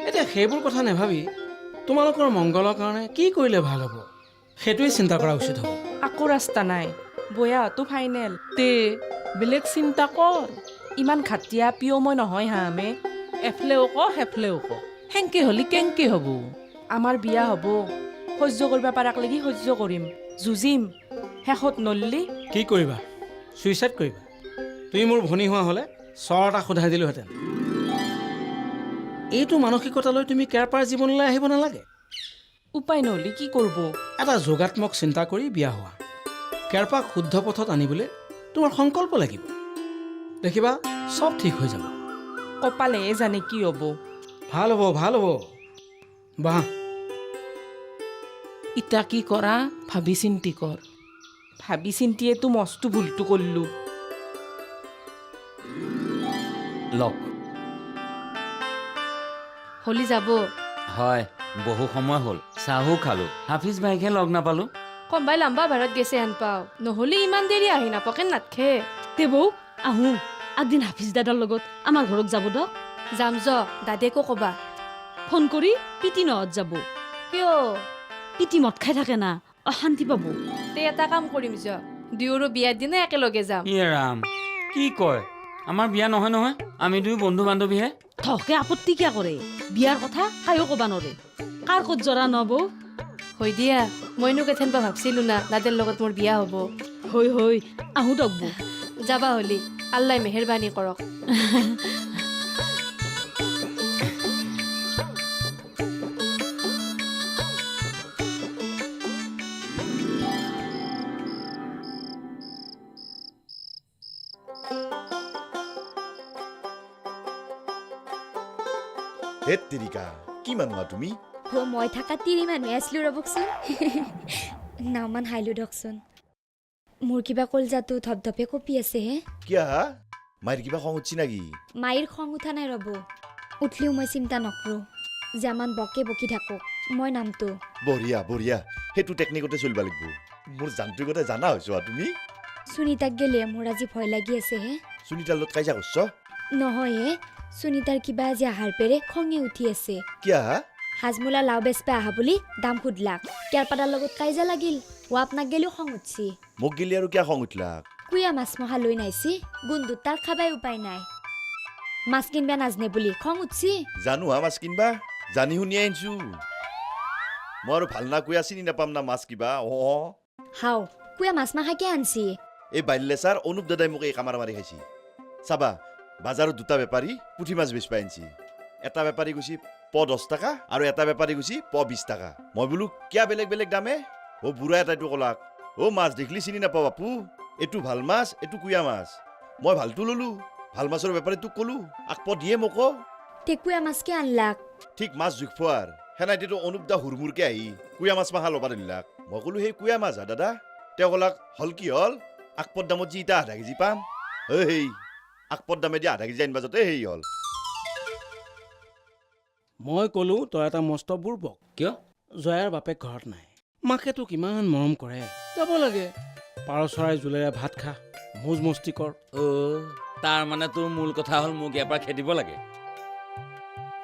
এতিয়া সেইবোৰ কথা নাভাবি তোমালোকৰ মংগলৰ কাৰণে কি কৰিলে ভাল হ'ব সেইটোৱে চিন্তা কৰা উচিত হ'ব। আকৌ ৰাস্তা নাই, বয়াটো ফাইনেল। তে বেলেগ চিন্তা কৰ। ইমান ঘাটিয়া পিয় মই নহয় হা আমে। এফলেও ক সেফলেও ক, সেংকে হ'লি কেংকে হ'ব? আমাৰ বিয়া হ'ব, সহ্য কৰিব পাৰাক লাগি সহ্য কৰিম, যুঁজিম, শেষত নল্লি কি কৰিবা? ছুইচাইড কৰিবা? তুমি মোৰ ভনী হোৱা হ'লে চৰ এটা সোধাই দিলোহেঁতেন। এইটো মানসিকতালৈ তুমি কেৰপাৰ জীৱনলৈ আহিব নালাগে। উপায় নহ'লে কি কৰিব? এটা যোগাত্মক চিন্তা কৰি বিয়া হোৱা। কেৰপাক শুদ্ধ পথত আনিবলৈ তোমাৰ সংকল্প লাগিব। দেখিবা চব ঠিক হৈ যাব। কপালেহে জানে কি হ'ব। ভাল হ'ব, ভাল হ'ব। বাহ, ইটা কি কৰা ভাবি চিন্তি কৰ। ভাবি চিন্তিয়েতো মস্তো ভুলটো কৰিলোঁ। লওক। হলি যাব হয়, বহু সময় হ'ল, চাহো খালোঁ, হাফিজ ভাইকহে লগ নাপালোঁ। কম্বাই লাম্বা ভাৰত গেছে হেন পাও, নহ'লে ইমান দেৰি আহি নাপাকে নাথকে। তে বৌ আহোঁ, আগদিন হাফিজ দাদাৰ লগত আমাৰ ঘৰত যাব দক। যাম য, দাদেকো কবা। ফোন কৰি পিটি নহত যাব। কিয়? পিটি মদ খাই থাকে না, অশান্তি পাব। তে এটা কাম কৰিম য, দুয়োৰো বিয়াৰ দিনা একেলগে যাম। ইয়ে ৰাম, কি কয়? আমাৰ বিয়া নহয় নহয়, আমি দুয়ো বন্ধু বান্ধৱীহে। থকে আপত্তি কিয় কৰে? বিয়াৰ কথা কায়ো কবা নৰে। কাৰ ক'ত জৰা নব? হৈ দিয়া, মইনো কেথেনবা ভাবছিলো না দাদেৰ লগত মোৰ বিয়া হ'ব। হৈ হৈ আহোঁ দক বৌ। যাবা হলি, আল্লাই মেহেৰবানী কৰক। হেত তেৰিকা, কি মানুহ তুমি? মই থাকা তিৰি মানুহে আছিলো ৰবকচোন। নাওমান হাইলো দকচোন। মোৰ কিবা কলজাটো ধপধপে কঁপি আছে হে। কিয়া মাইৰ কিবা খং উঠছি নাকি? মাইৰ খং উঠা নাই ৰ'ব, উঠলিও মই চিন্তা নকৰোঁ। যেমান বকে বকি থাকক, মই নামটো। বঢ়িয়া বঢ়িয়া, সেইটো টেকনিকতে চলিব লাগিব। মোৰ যান্ত্ৰিকতে জানা হৈছো তুমি। সুনীতাক গেলে মোৰ আজি ভয় লাগি আছে হে। সুনীতাৰ লগত কাজিয়া কৰছ? নহয় হে, সুনীতাৰ কিবা আজি আহাৰ পেৰে খঙে উঠি আছে। কিয়া? হাজমোলা লাও বেচপে আহা বুলি দাম সুধলাক। কেৰপাদাৰ লগত কাজিয়া লাগিল, ও আপোনাক গেলিও খং উঠছি। মোক গেলি আৰু কিয়া খং উঠলাক? কুয়া মাছ মহা লৈ নাইছি, গুণ্ডুত তাৰ খাবাই উপায় নাই। মাছ কিনবা নাজনে বুলি খং উঠছি। জানো হা মাছ কিনবা, জানি শুনি আনিছো। মই আৰু ভাল না কুয়া চিনি নাপাম না মাছ কিবা। হাও, কুয়া মাছ মাখাকে আনছি। এই বাইলেচাৰ অনুপ দাদাই মোক এই কামাৰ মাৰি খাইছি। চাবা, বাজাৰত দুটা বেপাৰী পুঠি মাছ বেচবা আনছি। এটা বেপাৰী গৈছি প 10 টাকা আৰু এটা বেপাৰী গৈছি প 20 টাকা। মই বোলো কিয়া বেলেগ বেলেগ দামে? অ বুঢ়া এটাইটো কলাক, অ মাছ দেখিলি চিনি নাপাওঁ বাপু, এইটো ভাল মাছ, এইটো কুয়া মাছ। মই ভালটো ললো, ভাল মাছৰ বেপাৰীটোক কলো, আকপ দিয়ে মোক। তে কুয়া মাছকে আনলাক। ঠিক মাছ জোখ পোৱাৰ সেনাইতেতো অনুপ দা হুৰমুৰকে আহি কুয়া মাছ মাখা ল'বা দিলাক। মই ক'লো সেই কুয়া মাছ হা দাদা? তেওঁ ক'লাক হল কি হল, আকপৰ দামত যি ইটা আধা কেজি পাম। সেই আকপৰ দামে দি আধা কেজি আনিবা যাতে সেই হল। মই ক'লো তই এটা মস্ত বুৰ্বক। কিয়? জয়াৰ বাপেক ঘৰত নাই, মাকে তোক ইমান মৰম কৰে, যাব লাগে। পাৰ চৰাই জোলেৰে ভাত খা, মোজ মস্তি কৰ। তাৰ মানে তোৰ মূল কথা হ'ল মোক ইয়াৰ পৰা খেদিব লাগে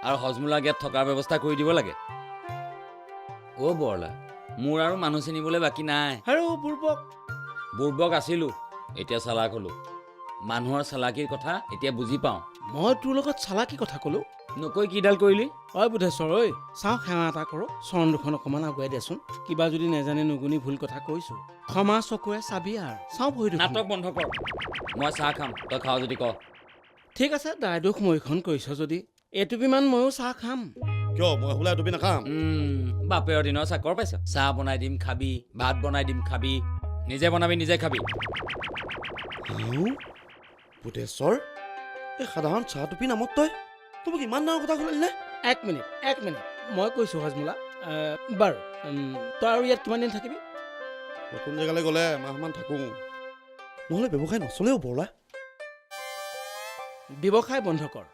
আৰু হজমোলা গেট থকাৰ ব্যৱস্থা কৰি দিব লাগে। অ বৰলা, মোৰ আৰু মানুহ চিনিবলৈ বাকী নাই। আৰু বুৰ্বক বুৰ্বক আছিলো, এতিয়া চালাক হলো। মানুহৰ চালাকিৰ কথা এতিয়া বুজি পাওঁ। মই তোৰ লগত চালাকি কথা ক'লো? নকৈ কিডাল কৰিলি? ঐ বুধেশ্বৰ ঐ, চাওঁ সেৱা এটা কৰোঁ, চৰণ দুখন অকণমান আগুৱাই দেচোন। কিবা যদি নেজানে নুগুনি ভুল কথা কৈছো, ক্ষমা চকুৰে চাবি আৰু চাওঁ ভৰি দুখন। নাটক বন্ধ কৰ, মই চাহ খাম, তই খাৱ যদি ক। ঠিক আছে, দায়দোষ মইখন কৰিছ যদি এটুপিমান ময়ো চাহ খাম। কিয় মই হ'লে তুমি নাখাম? বাপেৰৰ দিনৰ চাকৰ পাইছ? চাহ বনাই দিম খাবি, ভাত বনাই দিম খাবি, নিজে বনাবি নিজে খাবি। বুধেশ্বৰ, এই সাধাৰণ চাহ টুপি নামত তই মোক ইমান ডাঙৰ কথা শুনিলে? এক মিনিট মই কৈছোঁ হজমোলা। বাৰু তই আৰু ইয়াত কিমান দিন থাকিবি? নতুন জেগালৈ গ'লে এমাহমান থাকোঁ, নহ'লে ব্যৱসায় নচলেও বৰলা। ব্যৱসায় বন্ধ কৰ,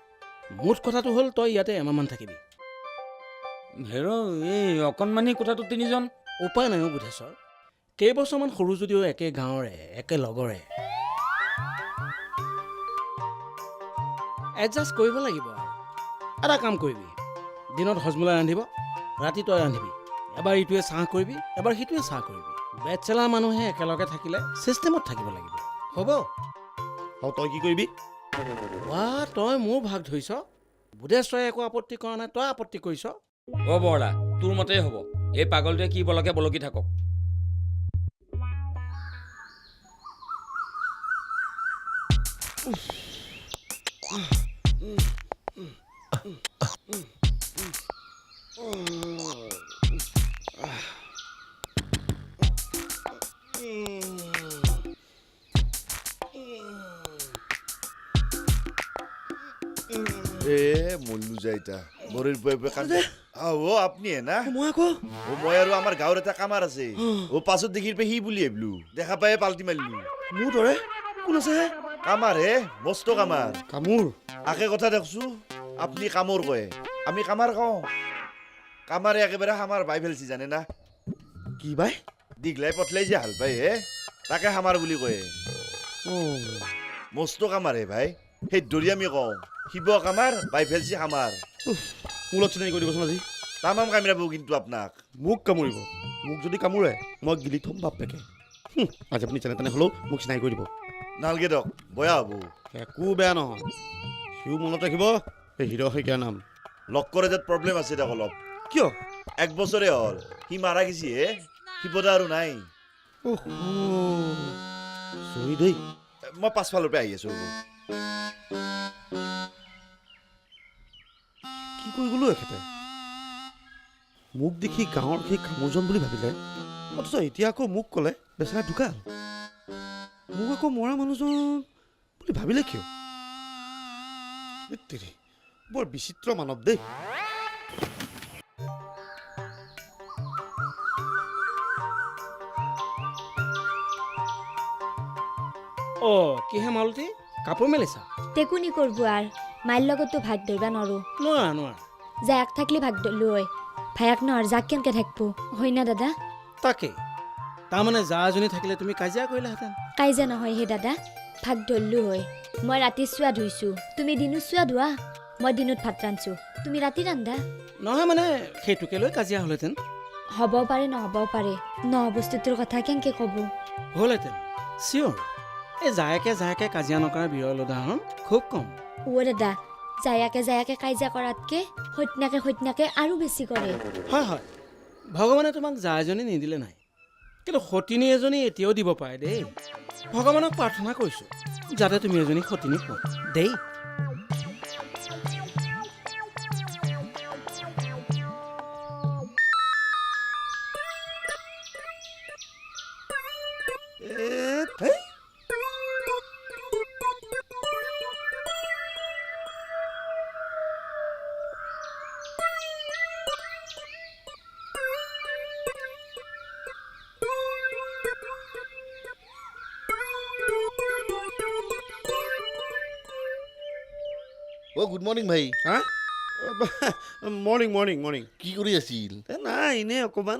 মুঠ কথাটো হ'ল তই ইয়াতে এমাহমান থাকিবি। হেৰ এই অকণমানি কথাটো তিনিজন। উপায় নাই বুধেশ্বৰ, কেইবছৰমান সৰু যদিও একে গাঁৱৰে একে লগৰে। এডজাষ্ট কৰিব লাগিব আৰু। এটা কাম কৰিবি, দিনত হজমোলা ৰান্ধিব, ৰাতি তই ৰান্ধিবি। এবাৰ ইটোৱে চাহ কৰিবি, এবাৰ সিটোৱে চাহ কৰিবি। বেচেলাৰ মানুহে একেলগে থাকিলে ছিষ্টেমত থাকিব লাগিব, হ'ব? আৰু তই কি কৰিবি? ৱা, তই মোৰ ভাগ ধৰিছ? বুধেশ্বৰে একো আপত্তি কৰা নাই, তই আপত্তি কৰিছ? অ' বৰলা, তোৰ মতেই হ'ব। এই পাগলটোৱে কি বলকে বলকি থাকক। মল্লু যাইতা বরের বয়ে বয়ে কান্দে ও আপনি না মই আকৌ ও মই আৰু আমাৰ গাঁৱৰ এটা কামাৰ আছে ও পাছত দেখিৰ পে সি বুলি এবলু দেখা পাই পাল্টি মাৰিলো মোৰ দৰে কোন আছে হে? কামাৰ হে মস্ত কামাৰ কামোৰ আকে কথা দেখছো আপনি কামোৰ কয় আমি কামাৰ কওঁ কামাৰে একেবাৰে আমাৰ বাই ফেলছি জানে না কি বাই? দীঘলাই পঠলাই যে হাল পাই হে তাকে হামাৰ বুলি কয় মস্ত কামাৰ হে ভাই সেই দৰি আমি কওঁ শিৱ কামাৰ বাই ফেলছি হামাৰ মোৰ লগত চিনাকি কৰি দিবচোন আজি তামাম কামিৰাব কিন্তু আপোনাক মোক কামুৰিব মোক যদি কামোৰে মই গিলি থ'ম বাপেকে আজি আপুনি যেনে তেনে হ'লেও মোক চিনাকি কৰি দিব নালগে দক বয়া হ'ব একো বেয়া নহয় সিও মনত ৰাখিব এই হীৰ শইকীয়াৰ নাম লগ কৰে যে প্ৰব্লেম আছে দক অলপ কিয়? 1 বছৰে হ'ল সি মাৰা গেছি হে শিৱদা আৰু নাই চৰি দেই মই পাছফালৰ পৰা আহি আছো কি কৰি গ'লো এখেতে মোক দেখি গাঁৱৰ সেই কামোৰজন বুলি ভাবিলে অথচ এতিয়া আকৌ মোক ক'লে বেচেৰা ঢুকাল মোক আকৌ মৰা মানুহজন বুলি ভাবিলে কিয়? তেৰি বৰ বিচিত্ৰ মানৱ দেই অ' কিহে মালতী কাপোৰ মেলিছা? টেকুনি কৰব আৰ মাইৰ লগতো ভাগ ধৰিবা নৰো নোৱাৰা যাক থাকলি ভাগ ধৰলো হয় ভায়াক নহৰ যাক কেনকে থাকবো হয় না দাদা তাকে তাৰমানে যা এজনী থাকিলে তুমি কাজিয়া কৰিলাহেঁতেন কাইজা নহয় হে দাদা ভাগ ধৰলো হয় মই ৰাতি চুৱা ধুইছো তুমি দিনো চুৱা ধোৱা মই দিনত ভাত ৰান্ধছো তুমি ৰাতি ৰান্ধা নহয় মানে সেইটোকে লৈ কাজিয়া হ'লহেঁতেন হ'বও পাৰে নহ'বও পাৰে ন বস্তুটোৰ কথা কেনকে ক'ব হ'লহেঁতেন চিয়'ৰ এই জায়াকে কাজিয়া নকৰা বিৰল উদাহৰণ খুব কম অ' দাদা জায়াকে কাইজা কৰাতকে সত্যাকে আৰু বেছি কৰে হয় ভগৱানে তোমাক যা এজনী নিদিলে নাই কিন্তু সতিনী এজনী এতিয়াও দিব পাৰে দেই ভগৱানক প্ৰাৰ্থনা কৰিছোঁ যাতে তুমি এজনী সতিনী পোৱা দেই অ' গুড মৰ্ণিং ভাই হা মৰ্ণিং কি কৰি আছিল নাই এনেই অকণমান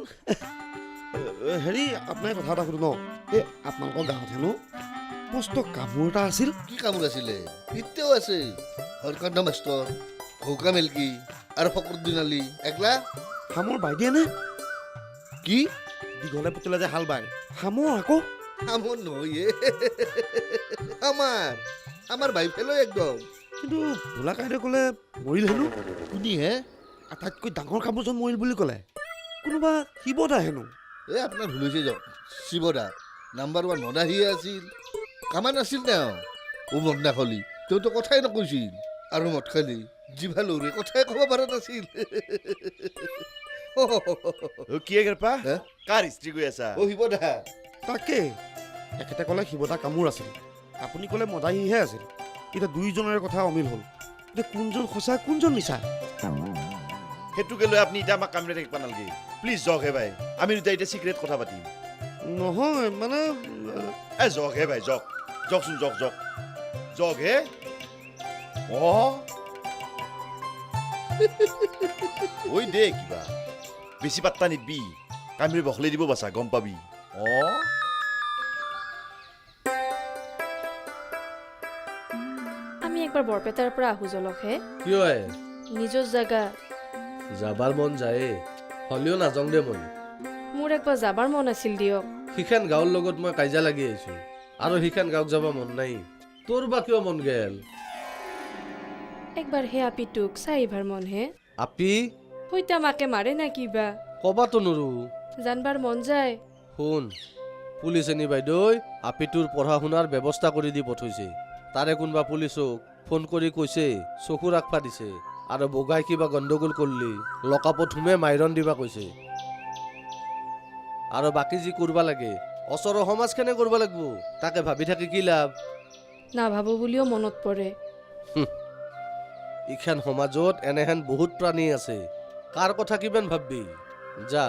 হেৰি আপোনাৰ কথা এটা সুধো ন এই আপোনালোকৰ গাঁৱত হেনো মস্ত কামোৰ এটা আছিল কি কামোৰ আছিলে এতিয়াও আছে হৰকাণ্ড মাষ্টৰ ভৌকা মেলকি আৰু ফকৰুদ্দিন আলি একলা হামৰ বাই দিয়ে নে কি দীঘলে পুতলে যে হাল বায় হামৰ আকৌ আমাৰ নহয় আমাৰ ভাই ফেলো একদম কিন্তু ভোলা কাইদেউ ক'লে মৰিল হেনো শুনি হে আটাইতকৈ ডাঙৰ কামোৰজন মৰিল বুলি ক'লে কোনোবা শিৱদা হেনো এই আপোনাৰ ভুল হৈছে যাওক শিৱদা নাম্বাৰ 1 মদাহিয়ে আছিল কামা নাছিল তেওঁ মদনা খলি তেওঁতো কথাই নকৈছিল আৰু মদ খালি জিভা লৌৰে কথাই ক'ব পৰা নাছিল কিয়ে গেৰপা হে? কাৰ স্ত্ৰী গৈ আছা অ' শিৱদা তাকে এখেতে ক'লে শিৱদা কামোৰ আছিল আপুনি ক'লে মদাহীহে আছিল এতিয়া দুইজনৰে কথা অমিল হ'ল এতিয়া কোনজন সঁচা কোনজন মিছা সেইটোকে লৈ আপুনি এতিয়া আমাক কামৰে থাকিব নালাগে প্লিজ যাওক হে ভাই আমি দুটা এতিয়া চিক্ৰেট কথা পাতিম নহয় মানে যাওক হে ভাই যাওকচোন যাওক হে ঐ দে কিবা বেছি পাত্তা নিদবি কামৰি বখলাই দিব বাচা গম পাবি আমি একবাৰ বৰপেটাৰ পৰা আহো জলকহে কিয় নিজৰ জাগা যাবাৰ মন যায়ে হলেও নাযাওঁ দে মই মোৰ একবাৰ যাবাৰ মন আছিল দিয়ক সিখান গাঁৱৰ লগত মই কাজিয়া লাগি আহিছো আৰু সিখান গাঁৱত যাব মন নাই তোৰ বা কিয় মন গেল একবাৰ হে আপিটোক চাই আহিবাৰ মন হে আপি সৈতা মাকে মাৰে না কিবা কবাতো নৰো জানবাৰ মন যায় শুন পুলিচ এনি বাইদেউ আপিটোৰ পঢ়া শুনাৰ ব্যৱস্থা কৰি দি পঠাইছে তাৰে কোনোবা পুলিচক ফোন কৰি কৈছে চকু ৰাখবা দিছে আৰু বগাই কিবা গণ্ডগোল কৰিলি লকাপত সোমে মাইৰণ দিবা কৈছে আৰু বাকী যি কৰবা লাগে ওচৰৰ সমাজখনে কৰবা লাগব তাকে ভাবি থাকি কি লাভ নাভাবো বুলিও মনত পৰে ইখান সমাজত এনেহেন বহুত প্ৰাণী আছে কাৰ কথা কিমান ভাববি যা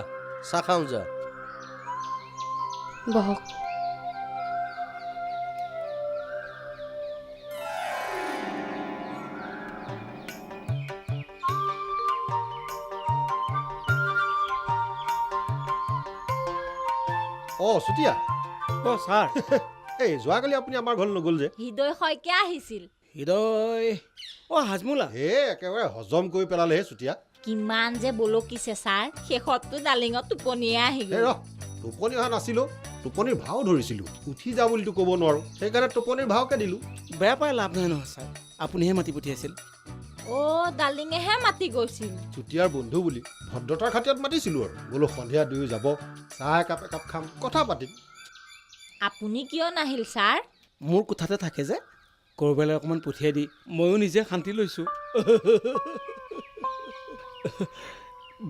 চাহ খাওঁ যা বহক অঁ চুতীয়া অ' ছাৰ এই যোৱাকালি আপুনি আমাৰ ঘৰলৈ নগ'ল যে হৃদয় শইকীয়া আহিছিল হৃদয় অ' হাজমোলা হে একেবাৰে হজম কৰি পেলালেহে চুতীয়া কিমান যে বলকিছে ছাৰ শেষততো ডালিঙত টোপনিয়ে আহি এই গ'ল ৰহ টোপনি অহা নাছিলোঁ টোপনিৰ ভাও ধৰিছিলোঁ উঠি যা বুলিতো ক'ব নোৱাৰোঁ সেইকাৰণে টোপনিৰ ভাওকে দিলোঁ বেয়া পাই লাভ নাই নহয় ছাৰ আপুনিহে মাতি পঠিয়াইছিল অ' ডালিঙেহে মাতি গৈছিল চুতীয়াৰ বন্ধু বুলি ভদ্ৰতাৰ খাতিৰত মাতিছিলোঁ আৰু বোলো সন্ধিয়া দুয়ো যাব চাহ একাপ খাম কথা পাতিম আপুনি কিয় নাহিল ছাৰ মোৰ কোঠাতে থাকে যে ক'ৰবালৈ অকণমান পঠিয়াই দি ময়ো নিজে শান্তি লৈছোঁ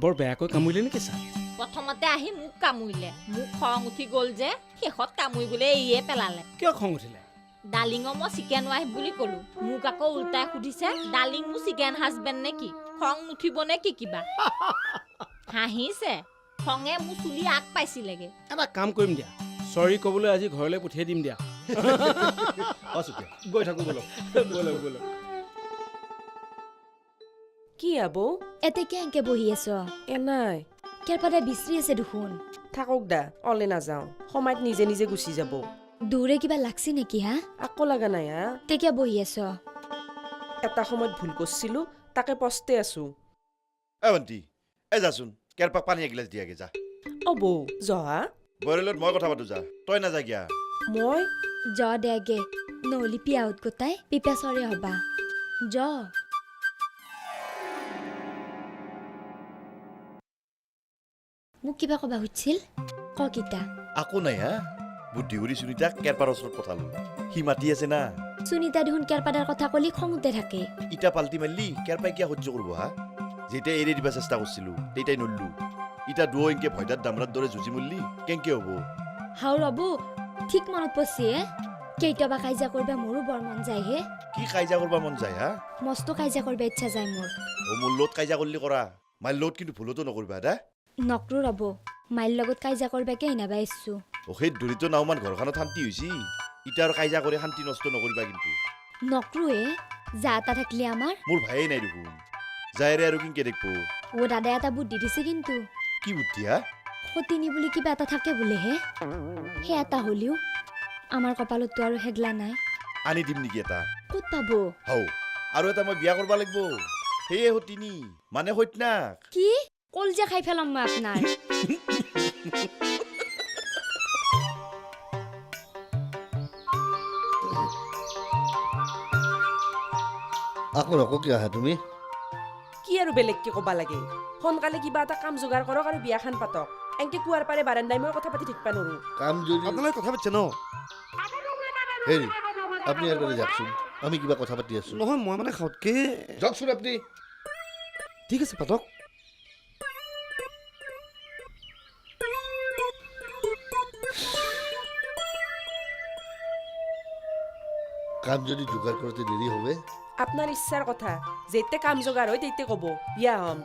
বৰ বেয়াকৈ কামুৰিলে নেকি ছাৰ প্ৰথমতে আহি মোক কামুৰিলে মোক খং উঠি গ'ল যে শেষত কামুৰিবলৈ এৰিয়ে পেলালে কিয় খং উঠিলে ডালিঙক মই চিকেন ৱাইফ বুলি ক'লো মোক আকৌ উল্টাই সুধিছে ডালিং মোৰ চিকেন হাজবেণ্ড নে কি খং নুঠিব নে কি কিবা হাঁহিছে খঙে মোৰ চুলি আগ পাইছিলেগে এটা কাম কৰিম দিয়া চৰি ক'বলৈ আজি ঘৰলৈ পঠিয়াই দিম দিয়া অঁ চুতীয়া গৈ থাকোঁ বলক ব'লক ব'লক কি আবৌ এতে কেনেকে বহি আছ এনাই কেৰপাতে বিচৰি আছে দেখোন থাকক দা অলে নাযাওঁ সময়ত নিজে নিজে গুচি যাব দূৰে কিবা লাগছি নেকি হা আকৌ লগা নাই হা তেতিয়া বহি আছ এটা সময়ত ভুল কৰিছিলো তাকে পস্তে আছো এ ভণ্টি এ যাচোন কেৰপাক পানী এগিলাচ দিয়াগে যা অ বৌ জহা বৰেলত মই কথা পাতো যা তই নাযা গিয়া মই জ দেগে নহ'লে পিয়াহত গোটাই পিপা চৰে হবা জ মোক কিবা ক'বা সুধিছিল ক কিতা আকৌ নাই হা বুদ্ধি কৰি সুনীতাক কেৰপাৰ ওচৰত পঠালো সি মাতি আছে না সুনীতা দেখোন কেৰপাদাৰ কথা কলি খঙতে থাকে ইটা পাল্টি মাৰলি কেৰপাই কিয় সহ্য কৰিব হা যেতিয়া এৰি দিবা চেষ্টা কৰিছিলো তেতিয়াই নল্লো ইটা দুয়ো এনকে ভয়দাৰ দামৰাৰ দৰে যুঁজি মৰলি কেনেকে হ'ব হাও ৰবু ঠিক মনত পৰছি কেইটাবা কাজিয়া কৰবা মোৰো বৰ মন যায় হে কি কাজিয়া কৰবা মন যায় হা মস্ত কাজিয়া কৰবা ইচ্ছা যায় মোৰ অ মোৰ লগত কাজিয়া কৰলি কৰা মাৰ লগত কিন্তু ভুলতো নকৰিবা দা নকৰো ৰব মাইৰ লগত কাজিয়া কৰবাকে হিনাবা ইচ্ছু অ সেই দৰিদ্ৰ নাওমান ঘৰখনত শান্তি হৈছি ইটা আৰু কাজিয়া কৰি শান্তি নষ্ট নকৰিবা কিন্তু নকৰোৱে যা এটা থাকলি আমাৰ মোৰ ভাইয়ে নাই দেখোন যায়ৰে আৰু কিনকে দেখব ও দাদাই এটা বুদ্ধি দিছে কিন্তু কি বুদ্ধি হা সতিনী বুলি কিবা এটা থাকে বোলেহে সেই এটা হ'লেও আমাৰ কপালততো আৰু হেগলা নাই আনি দিম নেকি এটা ক'ত পাব হও আৰু এটা মই বিয়া কৰবা লাগব সেয়ে সতিনী মানে সত্যাক কি কলজা খাই পেলাম মই আপোনাৰ আকৌ নকওঁ কিয় আহা তুমি কি আৰু বেলেগকে ক'বা লাগে সোনকালে কিবা এটা কাম যোগাৰ কৰক আৰু বিয়াখন পাতক এনকে কুৱাৰ পাৰে বাৰান্দাই মই কথা পাতি থাকিবা নোৱাৰো কাম যদি আপোনালোকে কথা পাতিছে ন হেৰি আপুনি ইয়াৰ পৰা যাওকচোন আমি কিবা কথা পাতি আছো নহয় মই মানে খাওঁতকে যাওকচোন আপুনি ঠিক আছে পাতক কাম যদি যোগাৰ কৰোঁতে দেৰি হবে আপনাৰ ইচ্ছাৰ কথা যেতে কাম যোগাৰ হয় তেতে ক'ব বিয়া হ'ম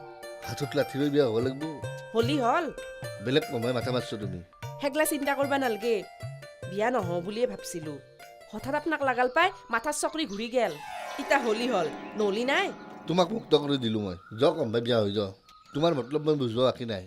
হাতত লাঠি লৈ বিয়া হ'ব লাগিব হলি হল বেলেগ সময় মাথা মাৰছ তুমি হেগলা চিন্তা কৰবা নালগে বিয়া নহওঁ বুলিয়ে ভাবছিলো হঠাৎ আপোনাক লাগাল পাই মাথাৰ চকৰি ঘূৰি গেল ইতা হলি হল নহলি নাই তোমাক মুক্ত কৰি দিলোঁ মই যাওক কম বিয়া হৈ যাওঁ তোমাৰ মতলব মই বুজোৱা বাকী নাই